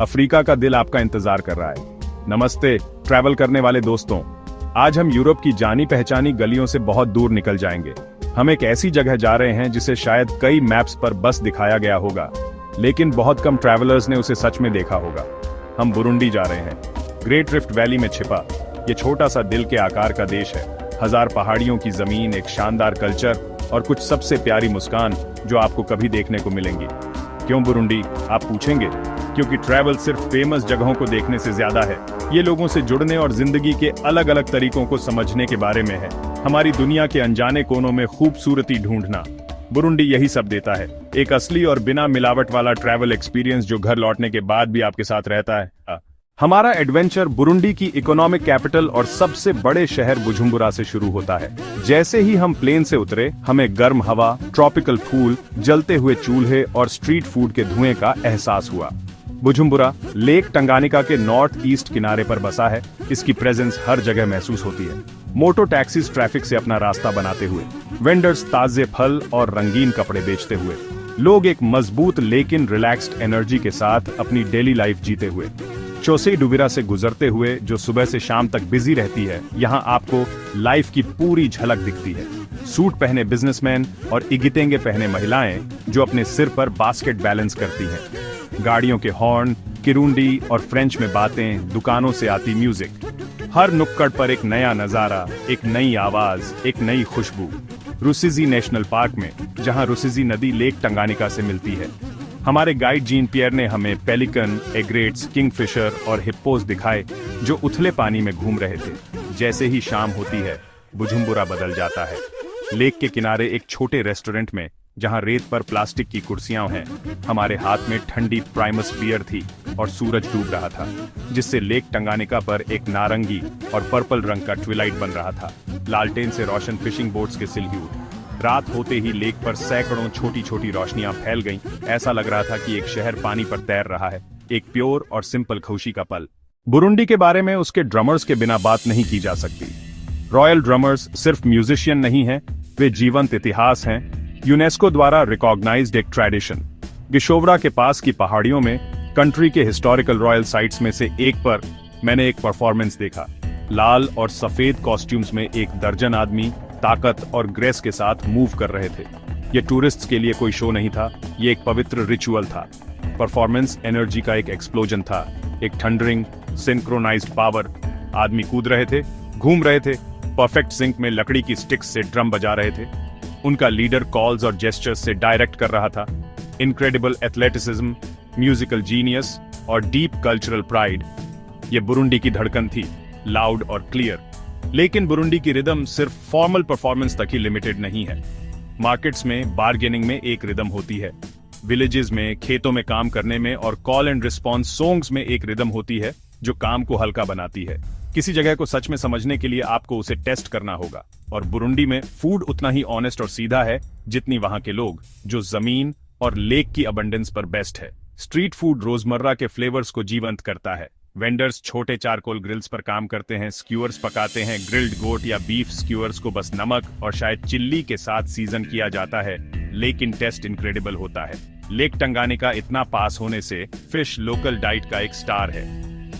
Africa का दिल आपका इंतजार कर रहा है। नमस्ते ट्रैवल करने वाले दोस्तों, आज हम यूरोप की जानी पहचानी गलियों से बहुत दूर निकल जाएंगे। हम एक ऐसी जगह जा रहे हैं जिसे शायद कई मैप्स पर बस दिखाया गया होगा, लेकिन बहुत कम ट्रैवलर्स ने उसे सच में देखा होगा। हम बुरुंडी जा रहे हैं। ग्रेट रिफ्ट वैली में छिपा ये छोटा सा दिल के आकार का देश है। 1000 पहाड़ियों की जमीन, एक शानदार कल्चर और कुछ सबसे प्यारी मुस्कान जो आपको कभी देखने को मिलेंगी। क्यों बुरुंडी, आप पूछेंगे? क्योंकि ट्रैवल सिर्फ फेमस जगहों को देखने से ज्यादा है। ये लोगों से जुड़ने और जिंदगी के अलग अलग तरीकों को समझने के बारे में है। हमारी दुनिया के अनजाने कोनों में खूबसूरती ढूंढना। बुरुंडी यही सब देता है, एक असली और बिना मिलावट वाला ट्रैवल एक्सपीरियंस जो घर लौटने के बाद भी आपके साथ रहता है। हमारा एडवेंचर बुरुंडी की इकोनॉमिक कैपिटल और सबसे बड़े शहर बुजुम्बुरा से शुरू होता है। जैसे ही हम प्लेन से उतरे, हमें गर्म हवा, ट्रॉपिकल फूल, जलते हुए चूल्हे और स्ट्रीट फूड के धुएं का एहसास हुआ। बुजुम्बुरा लेक टंगानिका के नॉर्थ ईस्ट किनारे पर बसा है। इसकी प्रेजेंस हर जगह महसूस होती है। मोटो टैक्सीज ट्रैफिक से अपना रास्ता बनाते हुए, वेंडर्स ताजे फल और रंगीन कपड़े बेचते हुए, लोग एक मजबूत लेकिन रिलैक्स्ड एनर्जी के साथ अपनी डेली लाइफ जीते हुए। चोसे डुबिरा से गुजरते हुए जो सुबह से शाम तक बिजी रहती है, यहाँ आपको लाइफ की पूरी झलक दिखती है। सूट पहने बिजनेसमैन और इगितेंगे पहने महिलाएं जो अपने सिर पर बास्केट बैलेंस करती हैं। गाड़ियों के हॉर्न, किरुंडी और फ्रेंच में बातें, दुकानों से आती म्यूजिक, हर नुक्कड़ पर एक नया नजारा, एक नई आवाज, एक नई खुशबू। रुसिजी नेशनल पार्क में, जहां रुसिजी नदी लेक टंगानिका से मिलती है, हमारे गाइड जीन पियर ने हमें पेलिकन, एग्रेट्स, किंगफिशर और हिप्पोस दिखाए जो उथले पानी में घूम रहे थे। जैसे ही शाम होती है, बुजुम्बुरा बदल जाता है। लेक के किनारे एक छोटे रेस्टोरेंट में, जहां रेत पर प्लास्टिक की कुर्सियां हैं, हमारे हाथ में ठंडी प्राइमस बियर थी और सूरज डूब रहा था, जिससे लेक टंगानिका पर एक नारंगी और पर्पल रंग का ट्विलाइट बन रहा था। लालटेन से रोशन फिशिंग बोट्स के सिल्यूट। रात होते ही लेक पर सैकड़ों छोटी छोटी रोशनियां फैल गईं। ऐसा लग रहा था कि एक शहर पानी पर तैर रहा है। एक प्योर और सिंपल खुशी का पल। बुरुंडी के बारे में उसके ड्रमर्स के बिना बात नहीं की जा सकती। रॉयल ड्रमर्स सिर्फ म्यूजिशियन नहीं हैं, वे जीवंत इतिहास हैं, यूनेस्को द्वारा रिकॉग्नाइज्ड एक ट्रेडिशन। गिशोवरा के पास की पहाड़ियों में कंट्री के हिस्टोरिकल रॉयल साइट्स में से एक पर मैंने एक परफॉर्मेंस देखा। लाल और सफेद कॉस्ट्यूम्स में एक दर्जन आदमी ताकत और ग्रेस के साथ मूव कर रहे थे। ये टूरिस्ट्स के लिए कोई शो नहीं था, ये एक पवित्र रिचुअल था। परफॉर्मेंस एनर्जी का एक एक्सप्लोजन था, एक थंडरिंग सिंक्रोनाइज्ड पावर। आदमी कूद रहे थे, घूम रहे थे, परफेक्ट सिंक में लकड़ी की स्टिक्स से ड्रम बजा रहे थे। उनका लीडर कॉल्स और जेस्चर्स से डायरेक्ट कर रहा था। इनक्रेडिबल एथलेटिसिज्म, म्यूजिकल जीनियस और डीप कल्चरल प्राइड, ये बुरुंडी की धड़कन थी, लाउड और क्लियर। लेकिन बुरुंडी की रिदम सिर्फ फॉर्मल परफॉर्मेंस तक ही लिमिटेड नहीं है। मार्केट्स में बार्गेनिंग में एक रिदम होती है, विलेजेस में, खेतों में काम करने में और कॉल एंड रिस्पॉन्स सॉन्ग्स में एक रिदम होती है जो काम को हल्का बनाती है। किसी जगह को सच में समझने के लिए आपको उसे टेस्ट करना होगा। और बुरुंडी में फूड उतना ही ऑनेस्ट और सीधा है जितनी वहां के लोग, जो जमीन और लेक की अबंडेंस पर बेस्ट है। स्ट्रीट फूड रोजमर्रा के फ्लेवर्स को जीवंत करता है। वेंडर्स छोटे चारकोल ग्रिल्स पर काम करते हैं, स्क्यूअर्स पकाते हैं। ग्रिल्ड गोट या बीफ स्क्यूअर्स को बस नमक और शायद चिल्ली के साथ सीजन किया जाता है, लेकिन टेस्ट इनक्रेडिबल होता है। लेक टंगानिका इतना पास होने से फिश लोकल डाइट का एक स्टार है।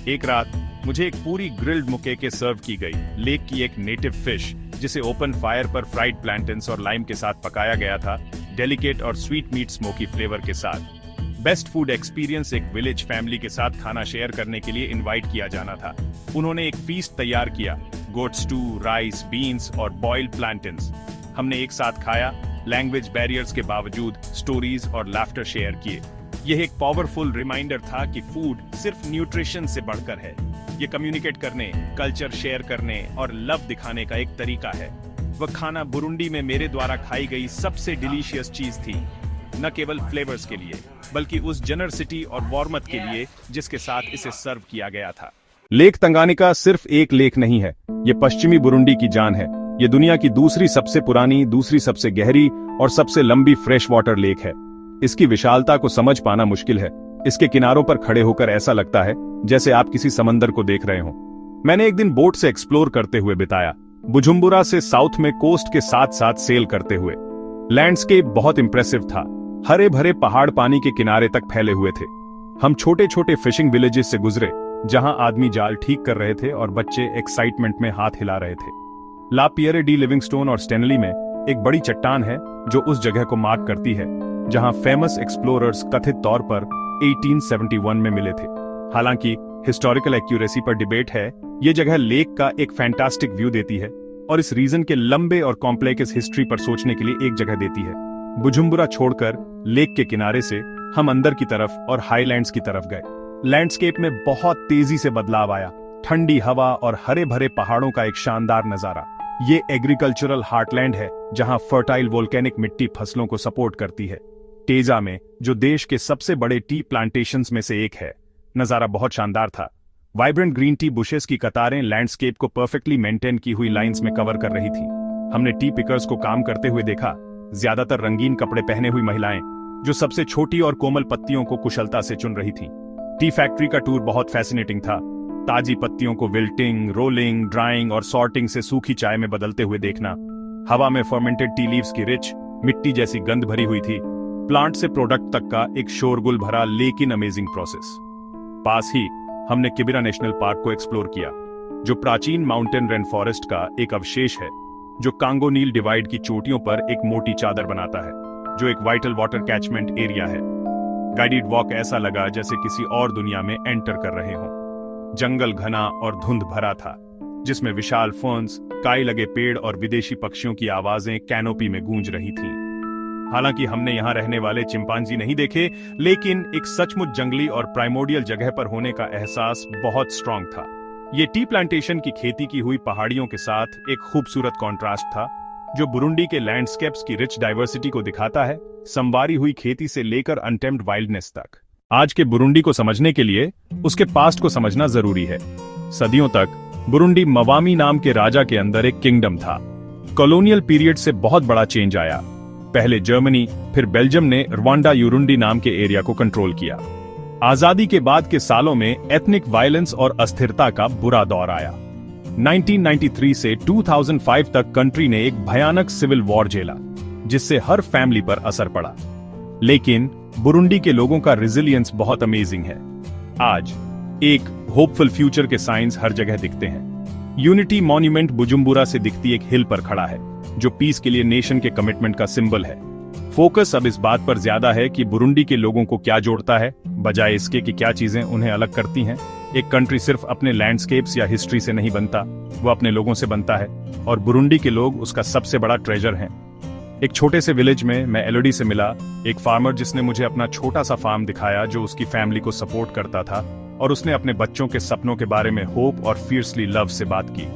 एक रात मुझे एक पूरी ग्रिल्ड मुकेके सर्व की गई। लेक की एक नेटिव फिश जिसे ओपन फायर पर फ्राइड प्लैंटेन्स और लाइम के साथ पकाया गया था, डेलिकेट और स्वीट मीट स्मोकी फ्लेवर के साथ। बेस्ट फूड एक्सपीरियंस एक विलेज फैमिली के साथ खाना शेयर करने के लिए इनवाइट किया जाना था। उन्होंने एक फीस्ट तैयार किया, गोट स्टू, राइस, बीन्स और बॉइल्ड प्लैंटेन्स। हमने एक साथ खाया, लैंग्वेज बैरियर्स के बावजूद स्टोरीज और लाफ्टर शेयर किए। यह एक पावरफुल रिमाइंडर था कि फूड सिर्फ न्यूट्रिशन से बढ़कर है। ये कम्युनिकेट करने, कल्चर शेयर करने और लव दिखाने का एक तरीका है। वह खाना बुरुंडी में मेरे द्वारा खाई गई सबसे डिलीशियस चीज थी, न केवल फ्लेवर्स के लिए बल्कि उस जनरसिटी और वार्मथ के लिए जिसके साथ इसे सर्व किया गया था। लेक टंगानिका सिर्फ एक लेक नहीं है, ये पश्चिमी बुरुंडी की जान है। ये दुनिया की दूसरी सबसे पुरानी, दूसरी सबसे गहरी और सबसे लंबी फ्रेश वाटर लेक है। इसकी विशालता को समझ पाना मुश्किल है। इसके किनारों पर खड़े होकर ऐसा लगता है जैसे आप किसी समंदर को देख रहे हो। मैंने एक दिन बोट से एक्सप्लोर करते हुए बिताया, बुजुम्बुरा से साउथ में कोस्ट के साथ साथ सेल करते हुए। लैंडस्केप बहुत इंप्रेसिव था। हरे भरे पहाड़ पानी के किनारे तक फैले हुए थे। हम छोटे छोटे फिशिंग विलेजेस से गुजरे, जहां आदमी जाल ठीक कर रहे थे और बच्चे एक्साइटमेंट में हाथ हिला रहे थे। ला पियरे डी लिविंगस्टोन और स्टेनली में एक बड़ी चट्टान है जो उस जगह को मार्क करती है जहां फेमस एक्सप्लोरर्स कथित तौर पर 1871 में मिले थे। हालांकि हिस्टोरिकल एक्यूरेसी पर डिबेट है, ये जगह लेक का एक फैंटास्टिक व्यू देती है और इस रीजन के लंबे और कॉम्प्लेक्स हिस्ट्री पर सोचने के लिए एक जगह देती है। बुजुम्बुरा छोड़कर लेक के किनारे से हम अंदर की तरफ और हाईलैंड्स की तरफ गए। लैंडस्केप में बहुत तेजी से बदलाव आया, ठंडी हवा और हरे भरे पहाड़ों का एक शानदार नजारा। ये एग्रीकल्चरल हार्टलैंड है जहां फर्टाइल वोल्केनिक मिट्टी फसलों को सपोर्ट करती है। टेजा में, जो देश के सबसे बड़े टी प्लांटेशंस में से एक है, नजारा बहुत शानदार था। वाइब्रेंट ग्रीन टी बुशेस की कतारें लैंडस्केप को परफेक्टली मेंटेन की हुई लाइंस में कवर कर रही थी। हमने टी पिकर्स को काम करते हुए देखा, ज्यादातर रंगीन कपड़े पहने हुई महिलाएं जो सबसे छोटी और कोमल पत्तियों को कुशलता से चुन रही थीं। टी फैक्ट्री का टूर बहुत फैसिनेटिंग था। ताजी पत्तियों को विल्टिंग, रोलिंग, ड्राइंग और सॉर्टिंग से सूखी चाय में बदलते हुए देखना। हवा में फर्मेंटेड टी लीव्स की रिच, मिट्टी जैसी गंध भरी हुई थी। प्लांट से प्रोडक्ट तक का एक शोरगुल भरा लेकिन अमेजिंग प्रोसेस। पास ही हमने किबिरा नेशनल पार्क को एक्सप्लोर किया, जो प्राचीन माउंटेन रेन फॉरेस्ट का एक अवशेष है जो कांगो नील डिवाइड की चोटियों पर एक मोटी चादर बनाता है, जो एक वाइटल वाटर कैचमेंट एरिया है। गाइडेड वॉक ऐसा लगा जैसे किसी और दुनिया में एंटर कर रहे हों। जंगल घना और धुंध भरा था, जिसमें विशाल फर्न्स, काई लगे पेड़ और विदेशी पक्षियों की आवाजें कैनोपी में गूंज रही थीं। हालांकि हमने यहां रहने वाले चिंपांजी नहीं देखे, लेकिन एक सचमुच जंगली और प्राइमोर्डियल जगह पर होने का एहसास बहुत स्ट्रांग था। ये टी प्लांटेशन की खेती की हुई पहाड़ियों के साथ एक खूबसूरत कॉन्ट्रास्ट था, जो बुरुंडी के लैंडस्केप्स की रिच डाइवर्सिटी को दिखाता है, संवारी हुई खेती से लेकर अनटेम्ड वाइल्डनेस तक। आज के बुरुंडी को समझने के लिए उसके पास्ट को समझना जरूरी है। सदियों तक बुरुंडी मवामी नाम के राजा के अंदर एक किंगडम था। कॉलोनियल पीरियड से बहुत बड़ा चेंज आया। पहले जर्मनी, फिर बेल्जियम ने रवांडा यूरुंडी नाम के एरिया को कंट्रोल किया। आजादी के बाद के सालों में एथनिक वायलेंस और अस्थिरता का बुरा दौर आया। 1993 से 2005 तक कंट्री ने एक भयानक सिविल वॉर झेला, जिससे हर फैमिली पर असर पड़ा। लेकिन बुरुंडी के लोगों का रेजिलियंस बहुत अमेजिंग है। आज एक होपफुल फ्यूचर के साइंस हर जगह दिखते हैं। यूनिटी मॉन्यूमेंट बुजुम्बुरा से दिखती एक हिल पर खड़ा है, जो पीस के लिए नेशन के कमिटमेंट का सिंबल है। फोकस अब इस बात पर ज्यादा है कि बुरुंडी के लोगों को क्या जोड़ता है, बजाय इसके कि क्या चीजें उन्हें अलग करती हैं। एक कंट्री सिर्फ अपने लैंडस्केप्स या हिस्ट्री से नहीं बनता, वो अपने लोगों से बनता है, और बुरुंडी के लोग उसका सबसे बड़ा ट्रेजर हैं। एक छोटे से विलेज में मैं एलोडी से मिला, एक फार्मर जिसने मुझे अपना छोटा सा फार्म दिखाया जो उसकी फैमिली को सपोर्ट करता था, और उसने अपने बच्चों के सपनों के बारे में होप और फियर्सली लव से बात की।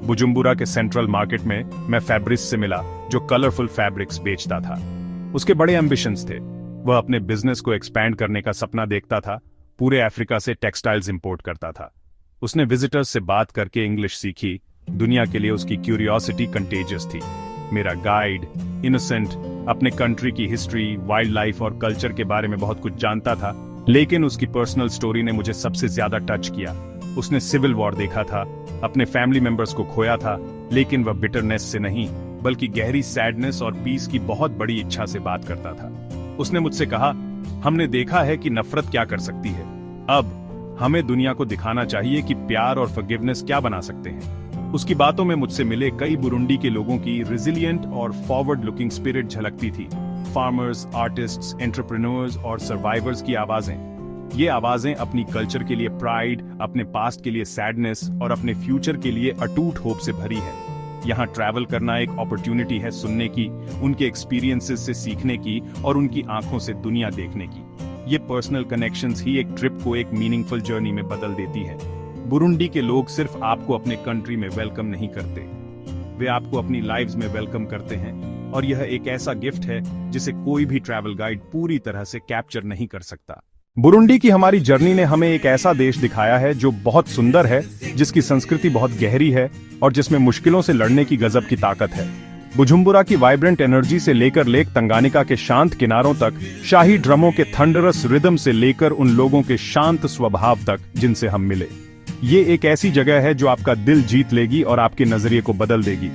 बुजुम्बुरा के सेंट्रल मार्केट में मैं फैब्रिस से मिला, जो कलरफुल फैब्रिक्स बेचता था। उसके बड़े एम्बिशंस थे। वह अपने बिजनेस को एक्सपैंड करने का सपना देखता था, पूरे अफ्रीका से टेक्सटाइल्स इंपोर्ट करता था। उसने विजिटर्स से बात करके इंग्लिश सीखी। दुनिया के लिए उसकी क्यूरियोसिटी कंटेजियस थी। मेरा गाइड, इनोसेंट, अपने कंट्री की हिस्ट्री, वाइल्ड लाइफ और कल्चर के बारे में बहुत कुछ जानता था, लेकिन उसकी पर्सनल स्टोरी ने मुझे सबसे ज्यादा टच किया। उसने सिविल वॉर देखा था, अपने फैमिली मेंबर्स को खोया था, लेकिन वह बिटरनेस से नहीं, बल्कि गहरी सैडनेस और पीस की बहुत बड़ी इच्छा से बात करता था। उसने मुझसे कहा, हमने देखा है कि नफरत क्या कर सकती है। अब हमें दुनिया को दिखाना चाहिए कि प्यार और फॉरगिवनेस क्या बना सकते हैं। उसकी बातों में मुझसे मिले कई बुरुंडी के लोगों की रेजिलिएंट और फॉरवर्ड लुकिंग स्पिरिट झलकती थी। फार्मर्स, आर्टिस्ट्स, एंटरप्रेन्योर्स और सर्वाइवर्स की आवाजें। ये आवाजें अपनी कल्चर के लिए प्राइड, अपने पास्ट के लिए सैडनेस और अपने फ्यूचर के लिए अटूट होप से भरी है। यहाँ ट्रैवल करना एक अपॉर्चुनिटी है सुनने की, उनके एक्सपीरियंसेस से सीखने की और उनकी आंखों से दुनिया देखने की। ये पर्सनल कनेक्शंस ही एक ट्रिप को एक मीनिंगफुल जर्नी में बदल देती है। बुरुंडी के लोग सिर्फ आपको अपने कंट्री में वेलकम नहीं करते, वे आपको अपनी लाइव्स में वेलकम करते हैं, और यह एक ऐसा गिफ्ट है जिसे कोई भी ट्रैवल गाइड पूरी तरह से कैप्चर नहीं कर सकता। बुरुंडी की हमारी जर्नी ने हमें एक ऐसा देश दिखाया है जो बहुत सुंदर है, जिसकी संस्कृति बहुत गहरी है और जिसमें मुश्किलों से लड़ने की गजब की ताकत है। बुजुम्बुरा की वाइब्रेंट एनर्जी से लेकर लेक तंगानिका के शांत किनारों तक, शाही ड्रमों के थंडरस रिदम से लेकर उन लोगों के शांत स्वभाव तक जिनसे हम मिले, ये एक ऐसी जगह है जो आपका दिल जीत लेगी और आपके नजरिए को बदल देगी।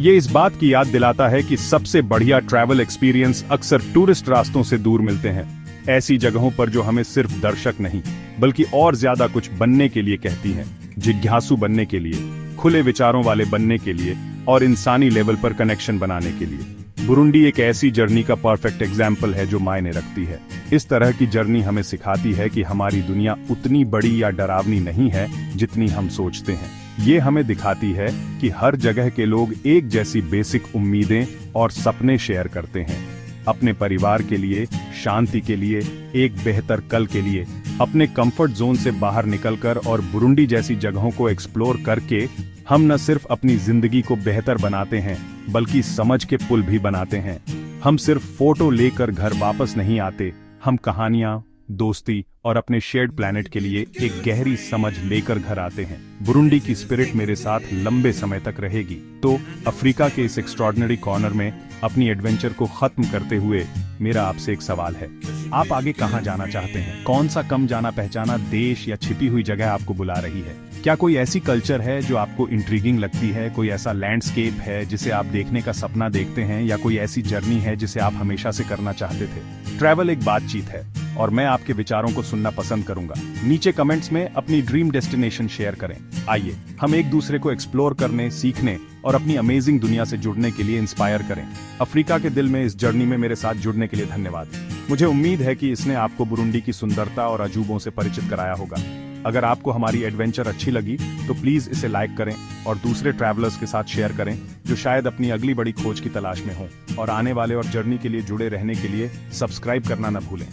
ये इस बात की याद दिलाता है कि सबसे बढ़िया ट्रैवल एक्सपीरियंस अक्सर टूरिस्ट रास्तों से दूर मिलते हैं। ऐसी जगहों पर जो हमें सिर्फ दर्शक नहीं बल्कि और ज्यादा कुछ बनने के लिए कहती हैं, जिज्ञासु बनने के लिए, खुले विचारों वाले बनने के लिए और इंसानी लेवल पर कनेक्शन बनाने के लिए। बुरुंडी एक ऐसी जर्नी का परफेक्ट एग्जाम्पल है जो मायने रखती है। इस तरह की जर्नी हमें सिखाती है कि हमारी दुनिया उतनी बड़ी या डरावनी नहीं है जितनी हम सोचते हैं। ये हमें दिखाती है कि हर जगह के लोग एक जैसी बेसिक उम्मीदें और सपने शेयर करते हैं, अपने परिवार के लिए, शांति के लिए, एक बेहतर कल के लिए। अपने कंफर्ट जोन से बाहर निकलकर और बुरुंडी जैसी जगहों को एक्सप्लोर करके हम न सिर्फ अपनी जिंदगी को बेहतर बनाते हैं बल्कि समझ के पुल भी बनाते हैं। हम सिर्फ फोटो लेकर घर वापस नहीं आते, हम कहानियां, दोस्ती और अपने शेयर्ड प्लैनेट के लिए एक गहरी समझ लेकर घर आते हैं। बुरुंडी की स्पिरिट मेरे साथ लंबे समय तक रहेगी। तो अफ्रीका के इस एक्स्ट्रॉर्डिनरी कॉर्नर में अपनी एडवेंचर को खत्म करते हुए मेरा आपसे एक सवाल है, आप आगे कहां जाना चाहते हैं? कौन सा कम जाना पहचाना देश या छिपी हुई जगह आपको बुला रही है? क्या कोई ऐसी कल्चर है जो आपको इंट्रीगिंग लगती है? कोई ऐसा लैंडस्केप है जिसे आप देखने का सपना देखते हैं, या कोई ऐसी जर्नी है जिसे आप हमेशा से करना चाहते थे? ट्रैवल एक बातचीत है और मैं आपके विचारों को सुनना पसंद करूंगा। नीचे कमेंट्स में अपनी ड्रीम डेस्टिनेशन शेयर करें। आइए हम एक दूसरे को एक्सप्लोर करने, सीखने और अपनी अमेजिंग दुनिया से जुड़ने के लिए इंस्पायर करें। अफ्रीका के दिल में इस जर्नी में मेरे साथ जुड़ने के लिए धन्यवाद। मुझे उम्मीद है कि इसने आपको बुरुंडी की सुंदरता और अजूबों से परिचित कराया होगा। अगर आपको हमारी एडवेंचर अच्छी लगी तो प्लीज इसे लाइक करें और दूसरे ट्रैवलर्स के साथ शेयर करें जो शायद अपनी अगली बड़ी खोज की तलाश में हों। और आने वाले और जर्नी के लिए जुड़े रहने के लिए सब्सक्राइब करना न भूलें।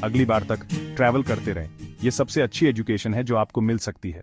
अगली बार तक ट्रैवल करते रहें। ये सबसे अच्छी एजुकेशन है जो आपको मिल सकती है।